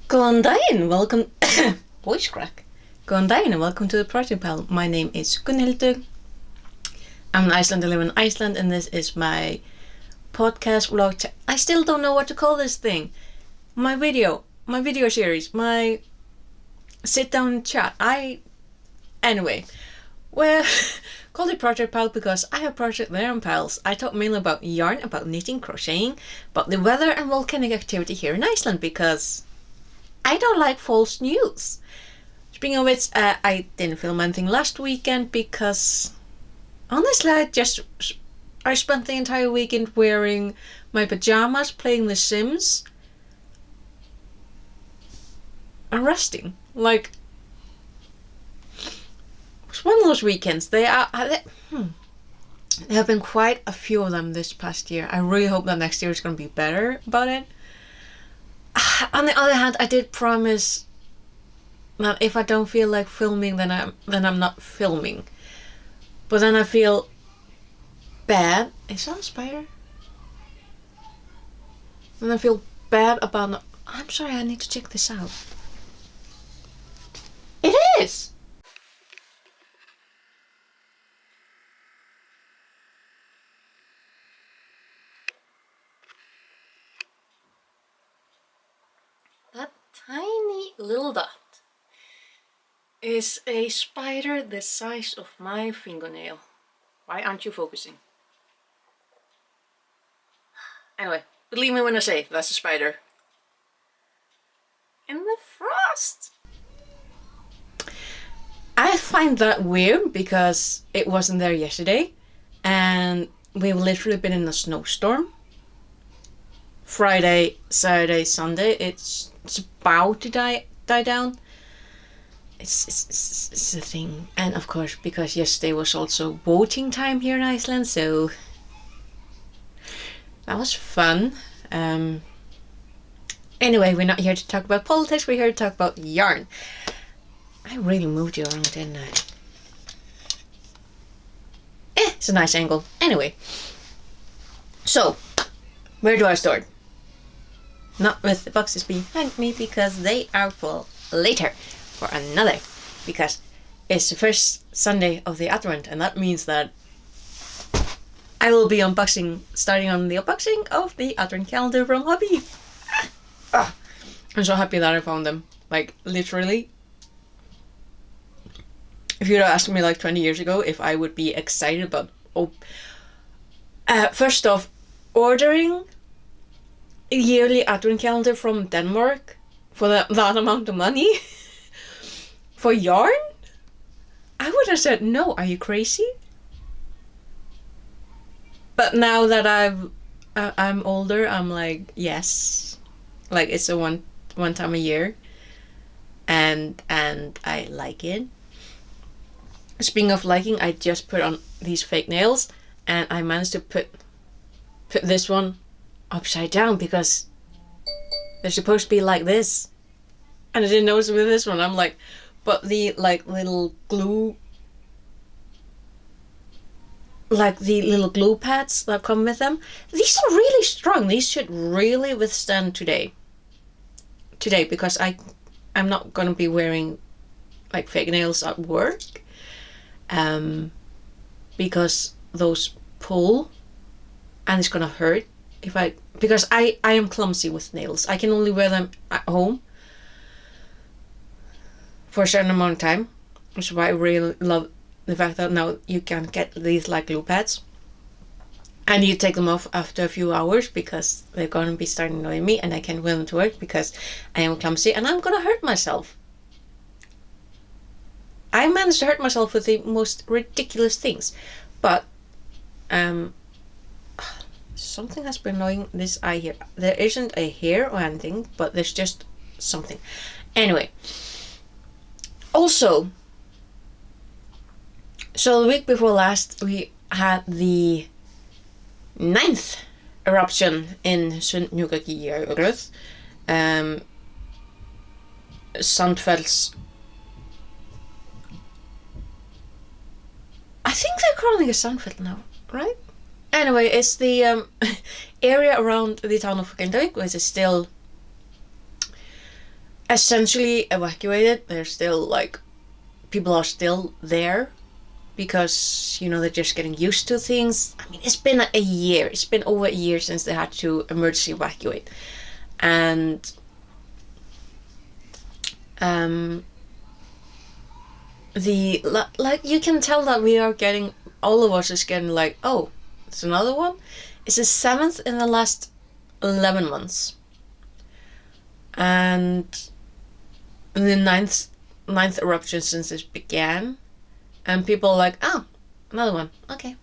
Góðan daginn, welcome voice crack. Góðan daginn and welcome to the Project Pal. My name is Gunnhildur. I'm an Icelander, live in Iceland, and this is my podcast vlog. I still don't know what to call this thing. My video series, my sit down and chat. Anyway, well, called it Project Pal because I have project there on Pals. I talk mainly about yarn, about knitting, crocheting, about the weather and volcanic activity here in Iceland because I don't like false news. Speaking of which, I didn't film anything last weekend because honestly I spent the entire weekend wearing my pajamas, playing The Sims, and resting. Like, it's one of those weekends. There have been quite a few of them this past year. I really hope that next year is going to be better about it. On the other hand, I did promise that if I don't feel like filming, then I'm not filming. But then I feel bad. Is that a spider? And I feel bad about I'm sorry, I need to check this out. It is! That tiny little dot is a spider the size of my fingernail. Why aren't you focusing? Anyway, believe me when I say that's a spider. In the frost! I find that weird because it wasn't there yesterday and we've literally been in a snowstorm. Friday, Saturday, Sunday, it's about to die down. It's a thing. And of course, because yesterday was also voting time here in Iceland, so that was fun. Anyway, we're not here to talk about politics, we're here to talk about yarn. I really moved you around, didn't I? It's a nice angle. Anyway, so where do I start? Not with the boxes behind me because they are full later for another, because it's the first Sunday of the Advent, and that means that I will be starting on the unboxing of the Advent calendar from Hobby. I'm so happy that I found them. Like, literally, if you'd asked me like 20 years ago if I would be excited about first off, ordering a yearly Advent calendar from Denmark for that amount of money for yarn, I would have said no. Are you crazy? But now that I'm older, I'm like, yes, like it's a one time a year, and I like it. Speaking of liking, I just put on these fake nails and I managed to put this one upside down because they're supposed to be like this, and I didn't notice with this one. I'm like, but the little glue pads that come with them, these are really strong. These should really withstand today because I'm not gonna be wearing like fake nails at work, because those pull and it's gonna hurt because I am clumsy with nails. I can only wear them at home for a certain amount of time, which is why I really love the fact that now you can get these like glue pads and you take them off after a few hours because they're going to be starting to annoy me and I can't wear them to work because I am clumsy and I'm gonna hurt myself. I managed to hurt myself with the most ridiculous things, but something has been annoying this eye here. There isn't a hair or anything, but there's just something. Anyway, also, so the week before last we had the 9th eruption in Sundhnúkagígjaröð, Sandfells. I think they're calling it Sandfell now, right? Anyway, it's the area around the town of Reykjavík, which is still essentially evacuated. They're still like, people are still there because, you know, they're just getting used to things. I mean, it's been a year. It's been over a year since they had to emergency evacuate. And like you can tell that we are getting, all of us is getting like, oh, it's another one. It's the 7th in the last 11 months. And the ninth eruption since this began. And people are like, oh, another one. Okay.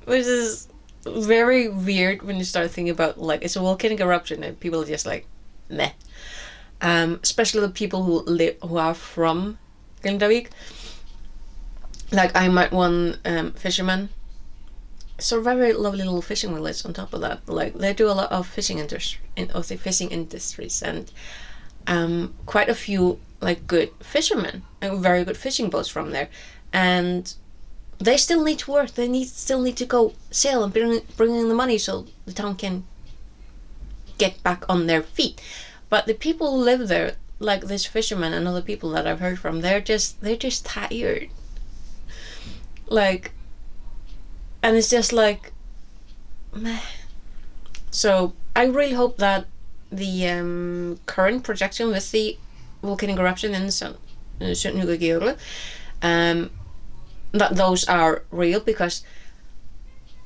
Which is very weird when you start thinking about, like, it's a volcanic eruption and people are just like, meh. Especially the people who are from Grindavik. Like, I met one fisherman. It's a very lovely little fishing village on top of that. Like, they do a lot of fishing industries, and quite a few like good fishermen and very good fishing boats from there, and they still need to work. They still need to go sail and bring in the money so the town can get back on their feet. But the people who live there, like this fisherman and other people that I've heard from, they're just tired. Like, and it's just like, meh. So I really hope that the current projection with the volcanic eruption in Sundhnúkagjökull, that those are real, because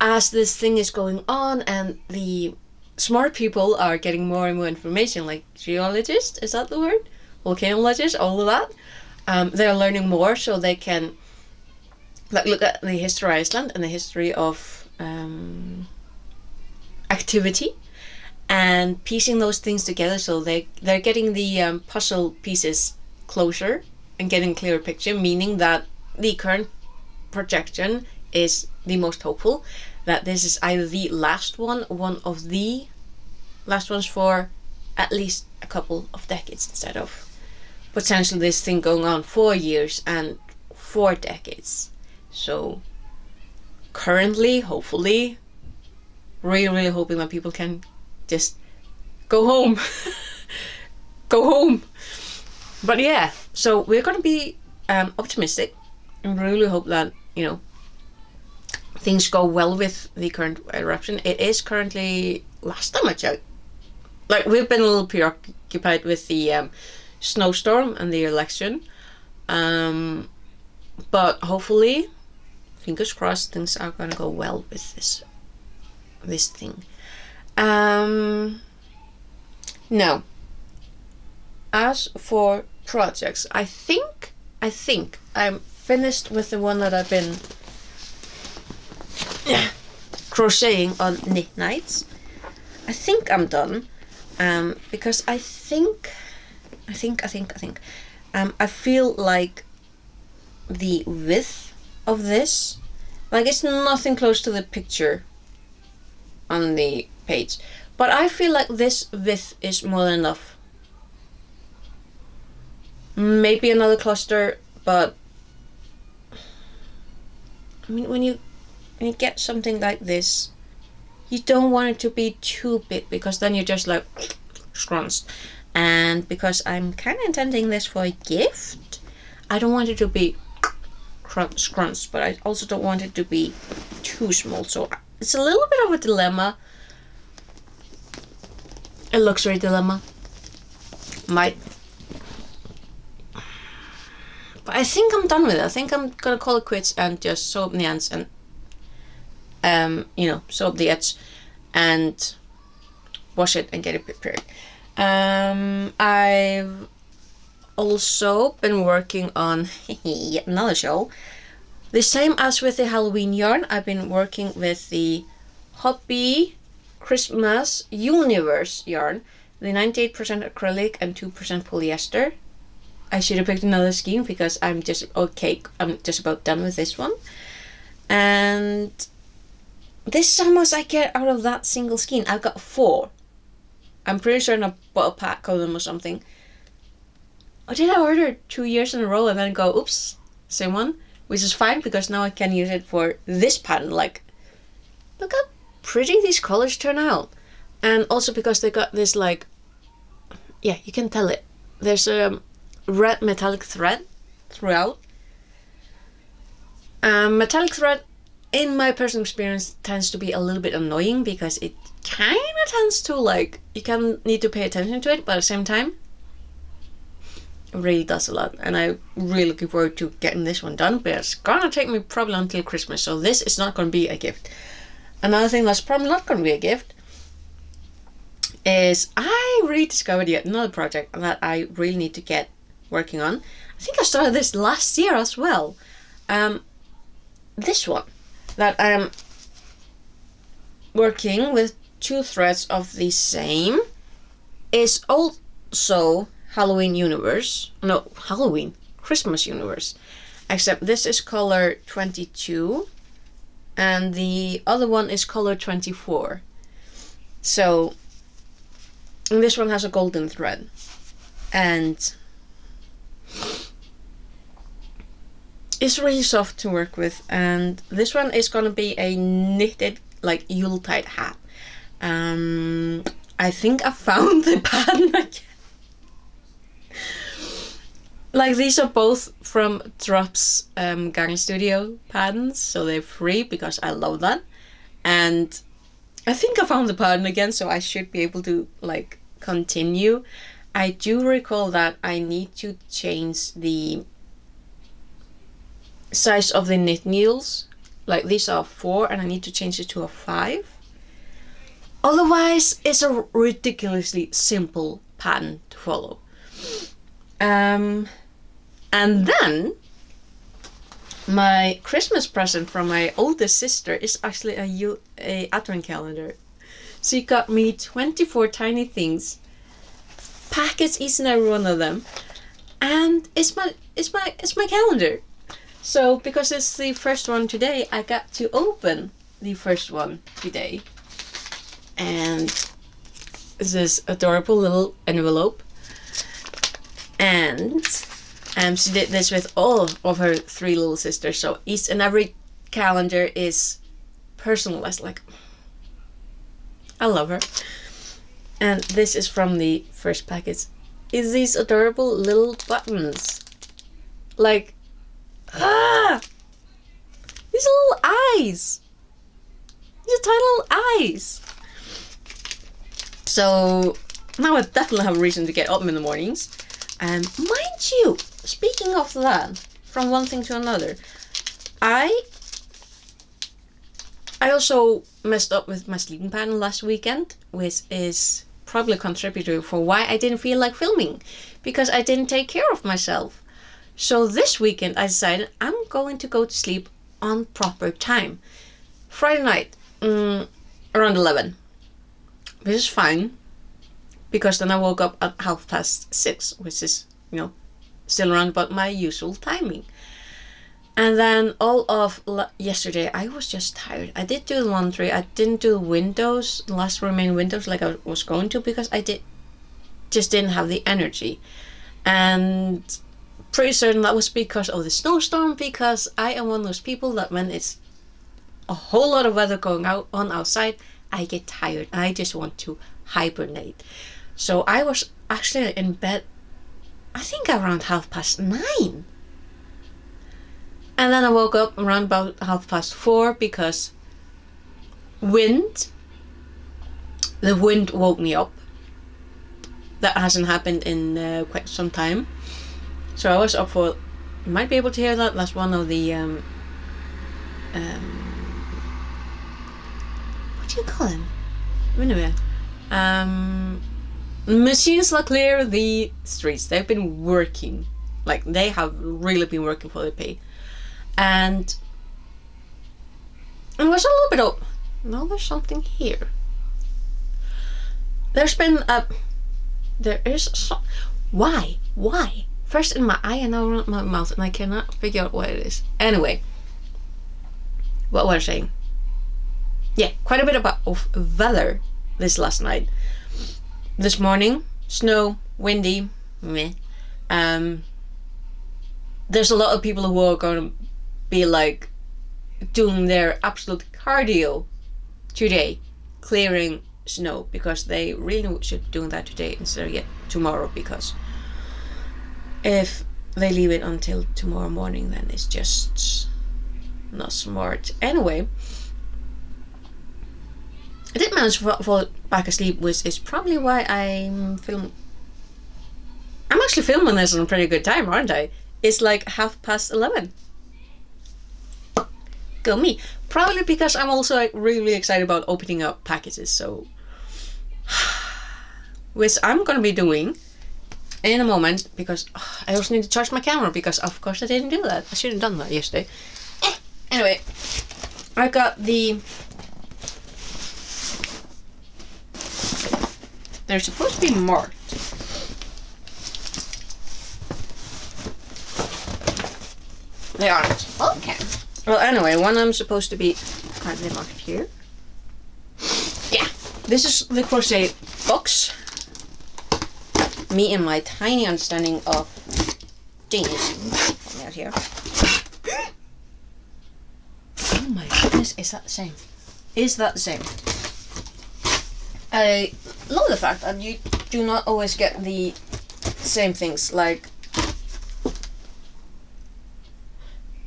as this thing is going on and the smart people are getting more and more information, like geologists, is that the word? Volcanologists, all of that. They're learning more so they can like look at the history of Iceland and the history of activity and piecing those things together, so they're getting the puzzle pieces closer and getting a clearer picture, meaning that the current projection is the most hopeful, that this is either the last one of the last ones for at least a couple of decades, instead of potentially this thing going on 4 years and 4 decades. So currently, hopefully, really hoping that people can just go home. Go home. But yeah, so we're gonna be optimistic and really hope that, you know, things go well with the current eruption. It is currently, last time I checked, like, we've been a little preoccupied with the snowstorm and the election, but hopefully, fingers crossed, things are gonna go well with this thing. Now, as for projects, I think I'm finished with the one that I've been crocheting on knit nights. I think I'm done, because I feel like the width of this, like, it's nothing close to the picture on the page, but I feel like this width is more than enough. Maybe another cluster, but I mean, when you get something like this, you don't want it to be too big, because then you're just like scrunched. And because I'm kind of intending this for a gift, I don't want it to be scrunched, but I also don't want it to be too small. So it's a little bit of a dilemma, a luxury dilemma. But I think I'm done with it. I think I'm gonna call it quits and just sew up the ends and sew up the edge and wash it and get it prepared. I've also been working on yet another show. The same as with the Halloween yarn, I've been working with the Hobby Christmas Universe yarn, the 98% acrylic and 2% polyester. I should have picked another skein because I'm just about done with this one. And this is how much I get out of that single skein. I've got 4. I'm pretty sure I bought a pack of them or something. Or did I order 2 years in a row and then go, oops, same one? Which is fine, because now I can use it for this pattern. Like, look how pretty these colors turn out. And also because they got this, like, yeah, you can tell it. There's a red metallic thread throughout. Metallic thread, in my personal experience, tends to be a little bit annoying because it kind of tends to, like, you can need to pay attention to it, but at the same time, it really does a lot. And I'm really looking forward to getting this one done, but it's gonna take me probably until Christmas, so this is not gonna be a gift. Another thing that's probably not gonna be a gift is I rediscovered yet another project that I really need to get working on. I think I started this last year as well. This one that I'm working with 2 threads of the same is also Christmas universe, except this is color 22 and the other one is color 24. So this one has a golden thread, and it's really soft to work with. And this one is gonna be a knitted, like, Yuletide hat. I think I found the pattern again. Like, these are both from Drop's Gang Studio patterns, so they're free because I love that. And I think I found the pattern again, so I should be able to, like, continue. I do recall that I need to change the size of the knit needles. Like, these are 4 and I need to change it to a 5. Otherwise, it's a ridiculously simple pattern to follow. And then my Christmas present from my oldest sister is actually a advent calendar. She got me 24 tiny things, packets each and every one of them, and it's my calendar. So because it's the first one today, I got to open the first one today. And it's this adorable little envelope. And she did this with all of her 3 little sisters. So each and every calendar is personalized. Like, I love her. And this is from the first package. It's these adorable little buttons. Like, these little eyes. These tiny little eyes. So now I definitely have a reason to get up in the mornings. And mind you, speaking of that, from one thing to another, I also messed up with my sleeping pattern last weekend, which is probably a contributor for why I didn't feel like filming, because I didn't take care of myself. So this weekend I decided I'm going to go to sleep on proper time. Friday night, around 11. Which is fine, because then I woke up at 6:30, which is, still around about my usual timing. And then all of yesterday, I was just tired. I did do the laundry. I didn't do the last remaining windows like I was going to, because I just didn't have the energy. And pretty certain that was because of the snowstorm, because I am one of those people that when it's a whole lot of weather going on outside, I get tired. I just want to hibernate. So I was actually in bed, I think around 9:30. And then I woke up around about 4:30 because the wind woke me up. That hasn't happened in quite some time. So I was up for, you might be able to hear that, that's one of the, what do you call them? Anyway, machines that clear the streets. They've been working, like they have really been working for their pay. And it was a little bit of, no, there's something here. There is some, why? First in my eye and now around my mouth, and I cannot figure out what it is. Anyway, what was I saying? Yeah, quite a bit of weather this last night. This morning, snow, windy, meh. There's a lot of people who are going to be doing their absolute cardio today, clearing snow, because they really should do that today instead of tomorrow, because if they leave it until tomorrow morning, then it's just not smart. Anyway, I did manage to fall back asleep, which is probably why I'm actually filming this on a pretty good time, aren't I? It's like 11:30. Go me. Probably because I'm also like really excited about opening up packages, so which I'm gonna be doing in a moment, because I also need to charge my camera, because of course I didn't do that. I should have done that yesterday. Anyway, I got they're supposed to be marked. They aren't. Okay. Well, anyway, one of them supposed to be currently marked here. Yeah. This is the crochet box. Me and my tiny understanding of genius. Help me out here. Oh my goodness, is that the same? Is that the same? I love the fact that you do not always get the same things. Like,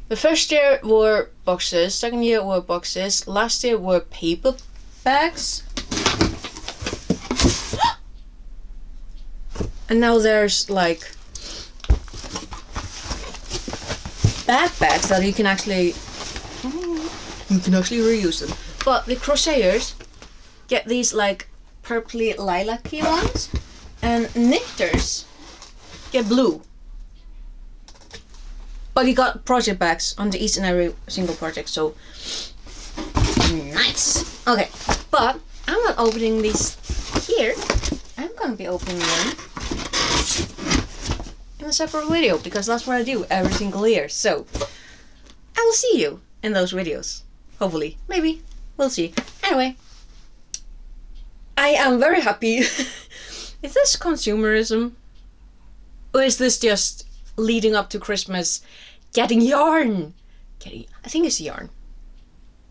the first year were boxes, second year were boxes, last year were paper bags. And now there's like backpacks that you can actually reuse them. But the crocheters get these like purpley lilac-y ones, and knitters get blue. But you got project bags under each and every single project, so nice. Okay, but I'm not opening these here. I'm gonna be opening them in a separate video, because that's what I do every single year. So I will see you in those videos. Hopefully, maybe, we'll see. Anyway, I am very happy. Is this consumerism? Or is this just leading up to Christmas, getting yarn? I think it's yarn.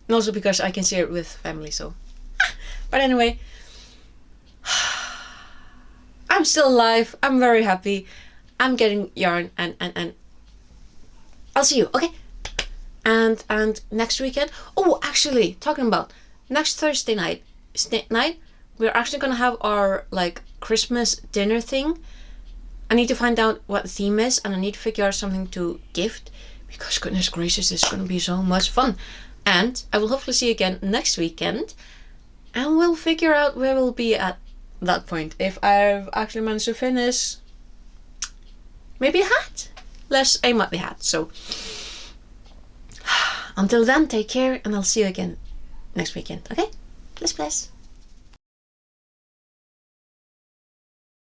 And also because I can share it with family, so. But anyway, I'm still alive. I'm very happy. I'm getting yarn, and I'll see you, okay? And next weekend. Oh, actually, talking about next Thursday night, we're actually gonna have our like Christmas dinner thing. I need to find out what the theme is, and I need to figure out something to gift, because goodness gracious, it's gonna be so much fun. And I will hopefully see you again next weekend, and we'll figure out where we'll be at that point. If I've actually managed to finish maybe a hat, let's aim at the hat. So until then, take care, and I'll see you again next weekend, okay? Bless.